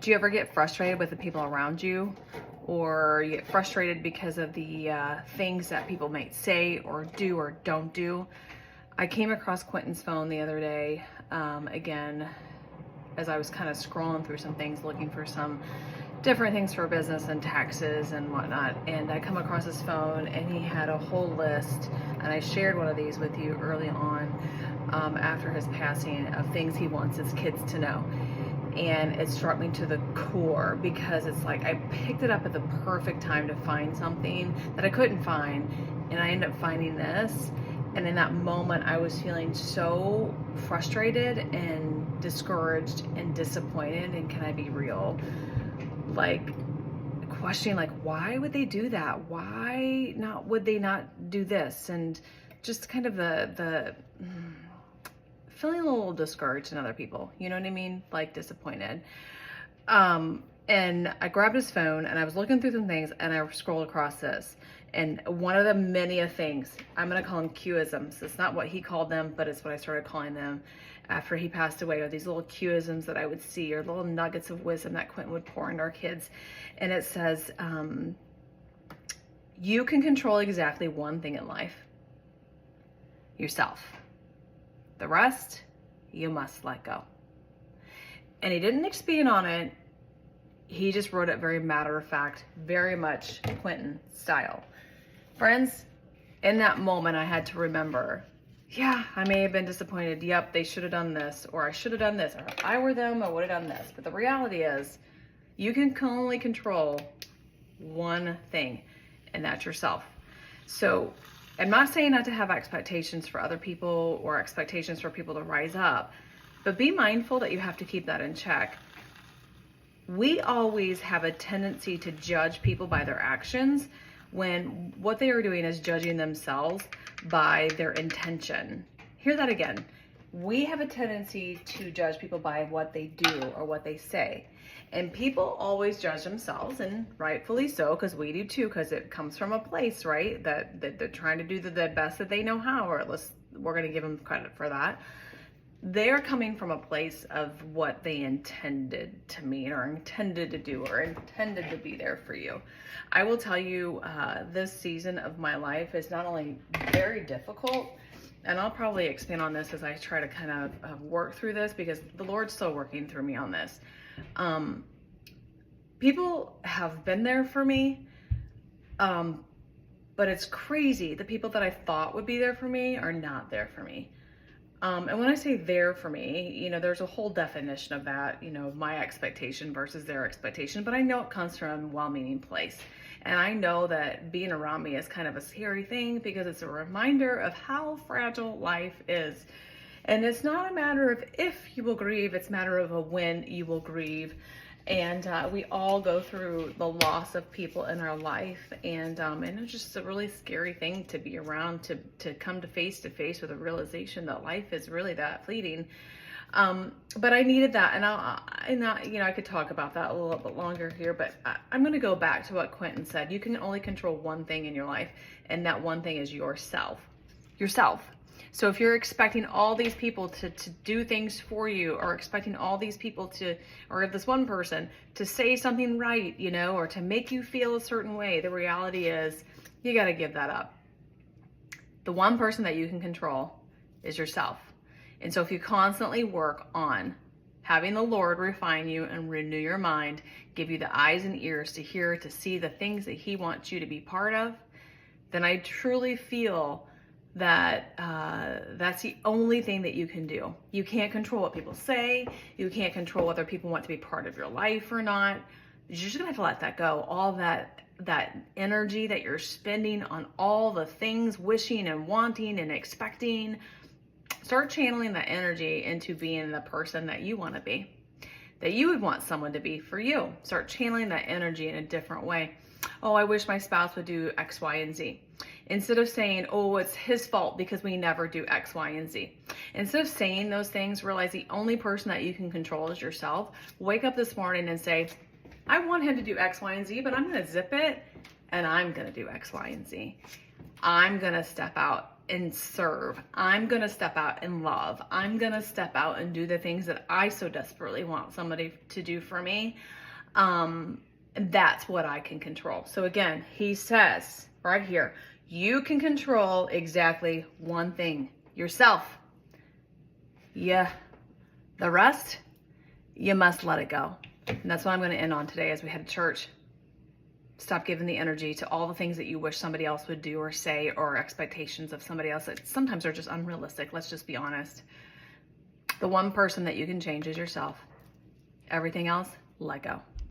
Do you ever get frustrated with the people around you, or you get frustrated because of the things that people might say or do or don't do? I came across Quentin's phone the other day, again, as I was kind of scrolling through some things, looking for some different things for business and taxes and whatnot. And I come across his phone, and he had a whole list. And I shared one of these with you early on, after his passing, of things he wants his kids to know. And it struck me to the core, because it's like I picked it up at the perfect time to find something that I couldn't find, and I ended up finding this. And in that moment, I was feeling so frustrated and discouraged and disappointed. And can I be real? Like, questioning, like, why would they do that? Why not? Would they not do this? And just kind of the feeling a little discouraged in other people, you know what I mean? Like disappointed. And I grabbed his phone, and I was looking through some things, and I scrolled across this. And one of the many of things, I'm going to call them Q-isms. It's not what he called them, but it's what I started calling them after he passed away, are these little Q-isms that I would see, or little nuggets of wisdom that Quentin would pour into our kids. And it says, you can control exactly one thing in life: yourself. The rest, you must let go. And he didn't expand on it. He just wrote it very matter of fact, very much Quentin style. Friends, in that moment, I had to remember, yeah, I may have been disappointed. Yep, they should have done this, or I should have done this, or if I were them, I would have done this. But the reality is, you can only control one thing, and that's yourself. So I'm not saying not to have expectations for other people or expectations for people to rise up, but be mindful that you have to keep that in check. We always have a tendency to judge people by their actions, when what they are doing is judging themselves by their intention. Hear that again. We have a tendency to judge people by what they do or what they say. And people always judge themselves, and rightfully so, because we do too, because it comes from a place, right, that they're trying to do the best that they know how, or at least we're going to give them credit for that. They're coming from a place of what they intended to mean, or intended to do, or intended to be there for you. I will tell you, this season of my life is not only very difficult, and I'll probably expand on this as I try to kind of work through this, because the Lord's still working through me on this. People have been there for me, but it's crazy. The people that I thought would be there for me are not there for me. And when I say there for me, you know, there's a whole definition of that, you know, my expectation versus their expectation, but I know it comes from a well-meaning place. And I know that being around me is kind of a scary thing, because it's a reminder of how fragile life is. And it's not a matter of if you will grieve, it's a matter of a when you will grieve. And we all go through the loss of people in our life, and it's just a really scary thing to be around, to come to face with a realization that life is really that fleeting. But I needed that, and you know, I could talk about that a little bit longer here, but I'm going to go back to what Quentin said. You can only control one thing in your life, and that one thing is yourself. So if you're expecting all these people to do things for you, or expecting all these people or this one person to say something right, you know, or to make you feel a certain way, the reality is you got to give that up. The one person that you can control is yourself. And so if you constantly work on having the Lord refine you and renew your mind, give you the eyes and ears to hear, to see the things that He wants you to be part of, then I truly feel that that's the only thing that you can do. You can't control what people say. You can't control whether people want to be part of your life or not. You're just gonna have to let that go. All that energy that you're spending on all the things, wishing and wanting and expecting, start channeling that energy into being the person that you want to be, that you would want someone to be for you. Start channeling that energy in a different way. Oh, I wish my spouse would do X, Y, and Z. Instead of saying, oh, it's his fault because we never do X, Y, and Z. Instead of saying those things, realize the only person that you can control is yourself. Wake up this morning and say, I want him to do X, Y, and Z, but I'm going to zip it, and I'm going to do X, Y, and Z. I'm going to step out and serve. I'm going to step out and love. I'm going to step out and do the things that I so desperately want somebody to do for me. And that's what I can control. So again, he says right here, you can control exactly one thing, yourself. Yeah, the rest, you must let it go. And that's what I'm going to end on today as we head to church. Stop giving the energy to all the things that you wish somebody else would do or say, or expectations of somebody else that sometimes are just unrealistic. Let's just be honest. The one person that you can change is yourself. Everything else, let go.